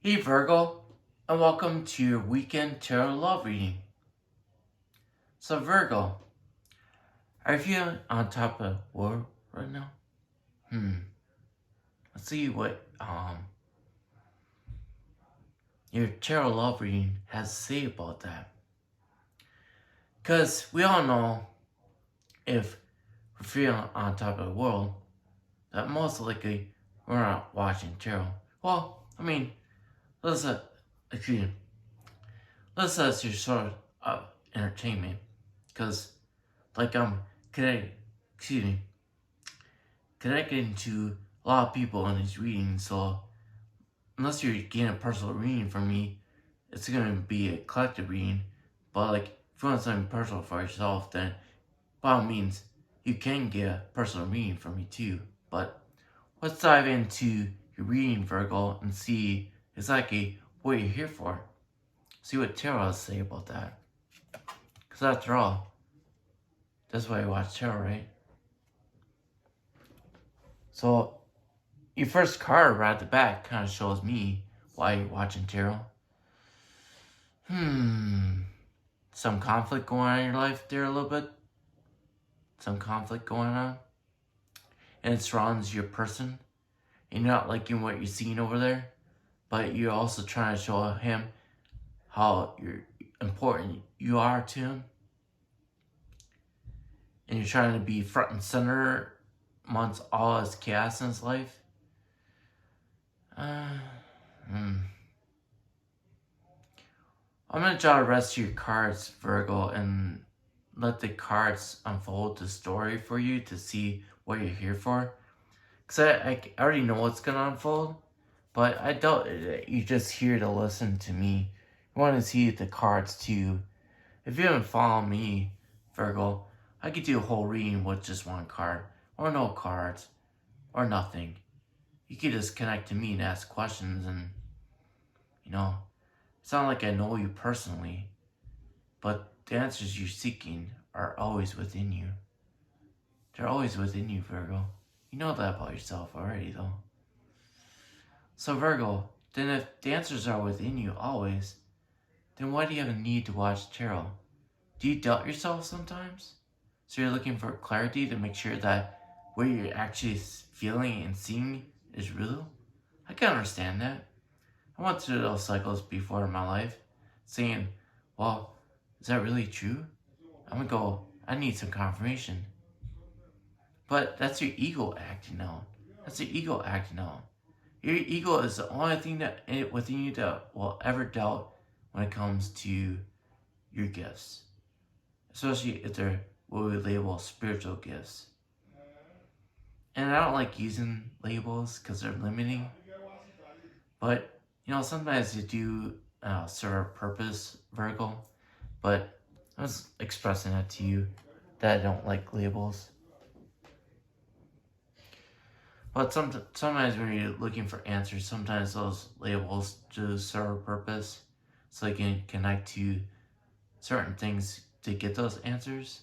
Hey Virgo, and welcome to your weekend tarot love reading. So Virgo, are you feeling on top of the world right now? Let's see what your tarot love reading has to say about that. Cause we all know if we're feeling on top of the world, that most likely we're not watching tarot. Well, I mean, let's excuse me, let's say it's your sort of entertainment. Cause like connected, excuse me, connecting to a lot of people in these readings. So unless you're getting a personal reading from me, it's gonna be a collective reading. But like if you want something personal for yourself, then by all means you can get a personal reading from me too. But let's dive into your reading, Virgo, and see exactly what you're here for. See what tarot has to say about that. Because after all, that's why you watch tarot, right? So your first card right at the back kind of shows me why you're watching tarot. Some conflict going on in your life there a little bit. Some conflict going on. And it surrounds your person. And you're not liking what you're seeing over there. But you're also trying to show him how important you are to him. And you're trying to be front and center amongst all his chaos in his life. I'm going to draw the rest of your cards, Virgo, and let the cards unfold the story for you to see what you're here for. Because I already know what's going to unfold, but I doubt you're just here to listen to me. You want to see the cards too. If you haven't followed me, Virgo, I could do a whole reading with just one card, or no cards, or nothing. You could just connect to me and ask questions, and, it's not like I know you personally, but the answers you're seeking are always within you. They're always within you, Virgo. You know that about yourself already, though. So, Virgo, then if the answers are within you always, then why do you have a need to watch tarot? Do you doubt yourself sometimes? So you're looking for clarity to make sure that what you're actually feeling and seeing is real? I can understand that. I went through those cycles before in my life, saying, well, is that really true? I'm gonna go, I need some confirmation. But that's your ego acting out. That's your ego acting out. Your ego is the only thing that within you that will ever doubt when it comes to your gifts. Especially if they're what we label spiritual gifts. And I don't like using labels because they're limiting. But, sometimes they do serve a purpose, Virgo. But I was expressing that to you that I don't like labels. But sometimes when you're looking for answers, sometimes those labels do serve a purpose. So you can connect to certain things to get those answers.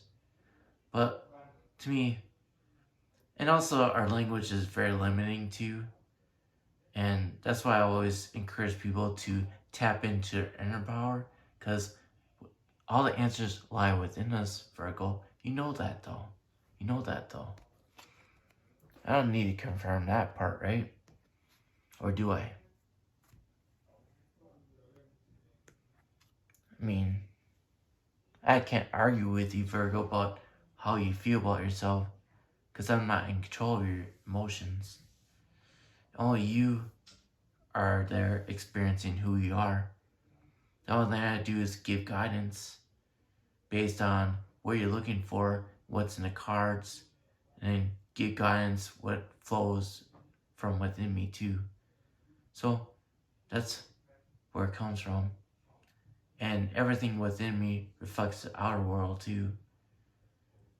But to me, and also our language is very limiting too. And that's why I always encourage people to tap into their inner power, because all the answers lie within us, Virgo. You know that though. I don't need to confirm that part, right? Or do I? I mean, I can't argue with you, Virgo, about how you feel about yourself, because I'm not in control of your emotions. Only you are there experiencing who you are. The only thing I do is give guidance based on what you're looking for, what's in the cards, and then give guidance what flows from within me too. So that's where it comes from. And everything within me reflects the outer world too.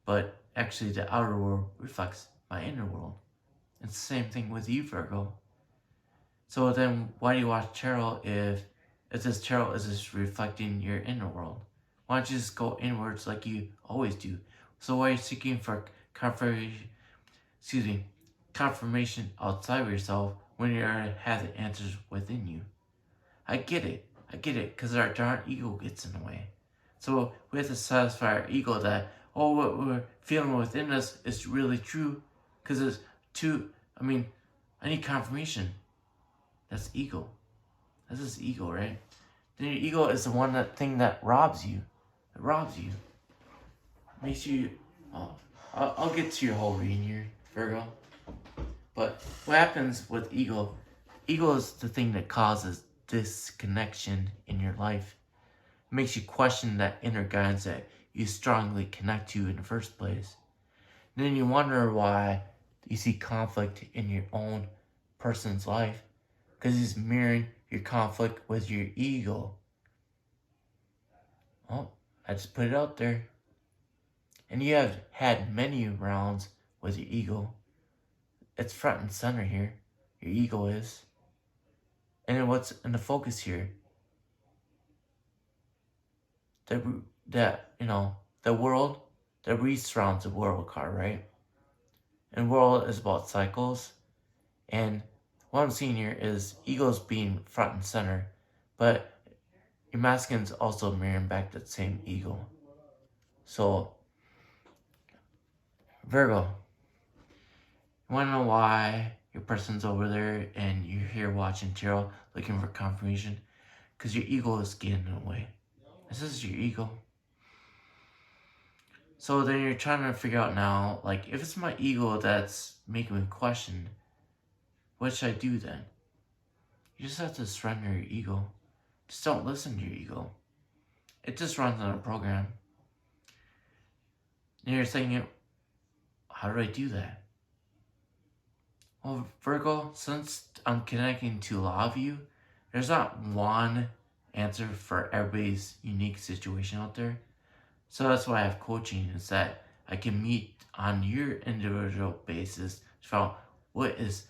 But actually the outer world reflects my inner world. It's the same thing with you, Virgo. So then why do you watch tarot if this tarot is just reflecting your inner world? Why don't you just go inwards like you always do? So why are you seeking for confirmation outside of yourself when you already have the answers within you? I get it. Because our ego gets in the way. So we have to satisfy our ego that, oh, what we're feeling within us is really true. Because it's too, I need confirmation. That's ego. That's just ego, right? Then your ego is the thing that robs you. It robs you. Makes you, oh, I'll get to your whole reading here, Virgo. But what happens with ego? Ego is the thing that causes disconnection in your life. It makes you question that inner guidance that you strongly connect to in the first place. And then you wonder why you see conflict in your own person's life, because he's mirroring your conflict with your ego. Oh, I just put it out there. And you have had many rounds with your ego. It's front and center here. Your ego is. And then what's in the focus here? The world, that surrounds the world card, right? And world is about cycles. And what I'm seeing here is egos being front and center, but your masculine's also mirroring back that same ego. So, Virgo, you want to know why your person's over there and you're here watching tarot looking for confirmation? Because your ego is getting in the way. This is your ego. So then you're trying to figure out now, like, if it's my ego that's making me question, what should I do then? You just have to surrender your ego. Just don't listen to your ego. It just runs on a program. And you're thinking, how do I do that? Well, Virgo, since I'm connecting to a lot of you, there's not one answer for everybody's unique situation out there. So that's why I have coaching, is that I can meet on your individual basis to find out what is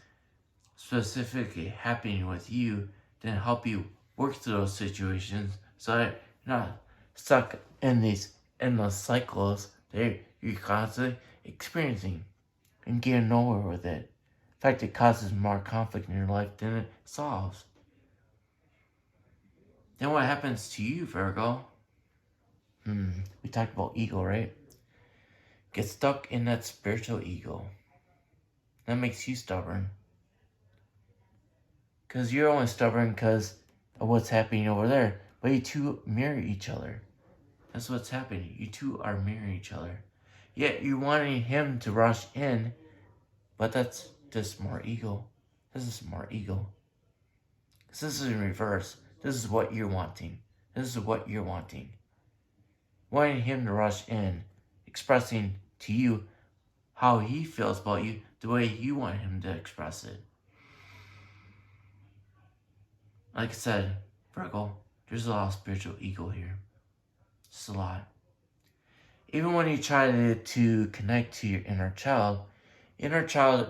specifically happening with you, then help you work through those situations so that you're not stuck in these endless cycles that you're constantly experiencing and getting nowhere with it. In fact, it causes more conflict in your life than it solves. Then what happens to you, Virgo? We talked about ego, right? Get stuck in that spiritual ego. That makes you stubborn. Because you're only stubborn because of what's happening over there. But you two mirror each other. That's what's happening. You two are mirroring each other. Yet you're wanting him to rush in, but that's just more ego. This is more ego. Because this is in reverse. This is what you're wanting. This is what you're wanting. Wanting him to rush in, expressing to you how he feels about you the way you want him to express it. Like I said, Virgo, there's a lot of spiritual ego here. Just a lot. Even when you try to connect to your inner child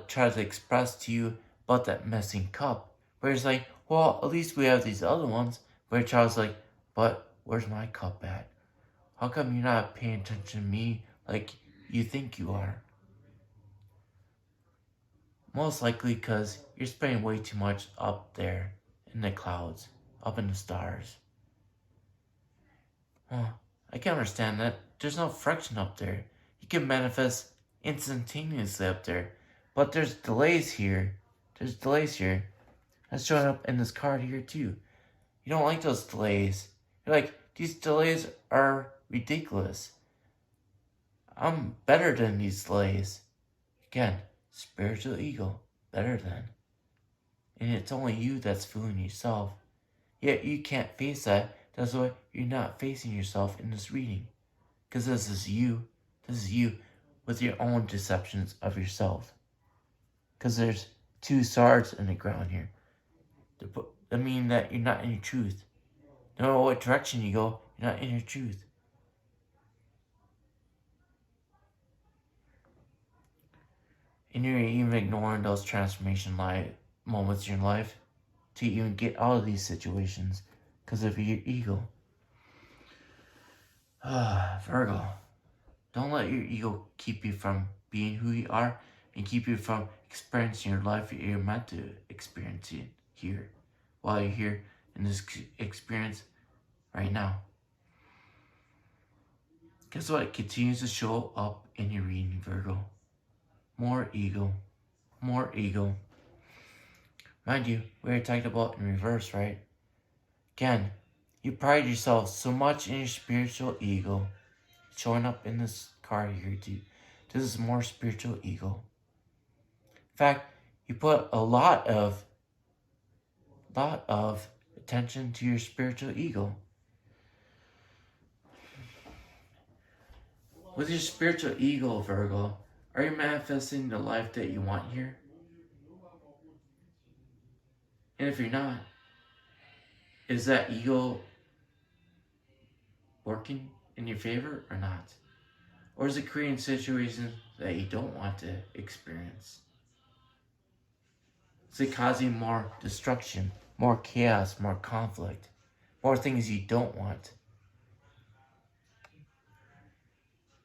tries to express to you about that missing cup. Where it's like, well, at least we have these other ones. Where your child's like, but where's my cup at? How come you're not paying attention to me like you think you are? Most likely because you're spending way too much up there in the clouds, up in the stars. Well, I can understand that. There's no friction up there. You can manifest instantaneously up there. But there's delays here. That's showing up in this card here too. You don't like those delays. You're like, these delays are ridiculous. I'm better than these delays. Again, spiritual ego, better than. And it's only you that's fooling yourself. Yet you can't face that. That's why you're not facing yourself in this reading. Because this is you with your own deceptions of yourself. Because there's two swords in the ground here. That mean that you're not in your truth. No matter what direction you go, you're not in your truth. And you're even ignoring those transformation moments in your life to even get out of these situations because of your ego. Virgo, don't let your ego keep you from being who you are and keep you from experiencing your life you're meant to experience it here while you're here in this experience right now. Guess what? It continues to show up in your reading, Virgo. More ego. More ego. Mind you, we already talked about in reverse, right? Again, you pride yourself so much in your spiritual ego. Showing up in this card here, too. This is more spiritual ego. In fact, you put a lot of attention to your spiritual ego. With your spiritual ego, Virgo, are you manifesting the life that you want here? And if you're not, is that ego working in your favor or not? Or is it creating situations that you don't want to experience? Is it causing more destruction, more chaos, more conflict, more things you don't want?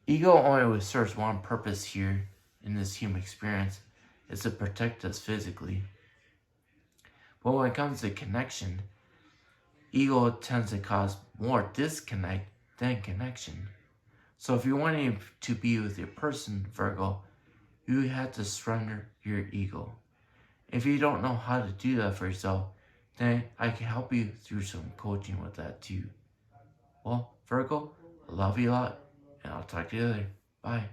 Ego only serves one purpose here in this human experience, is to protect us physically. But when it comes to connection, ego tends to cause more disconnect than connection. So if you're wanting to be with your person, Virgo, you have to surrender your ego. If you don't know how to do that for yourself, then I can help you through some coaching with that too. Well, Virgo, I love you a lot, and I'll talk to you later. Bye.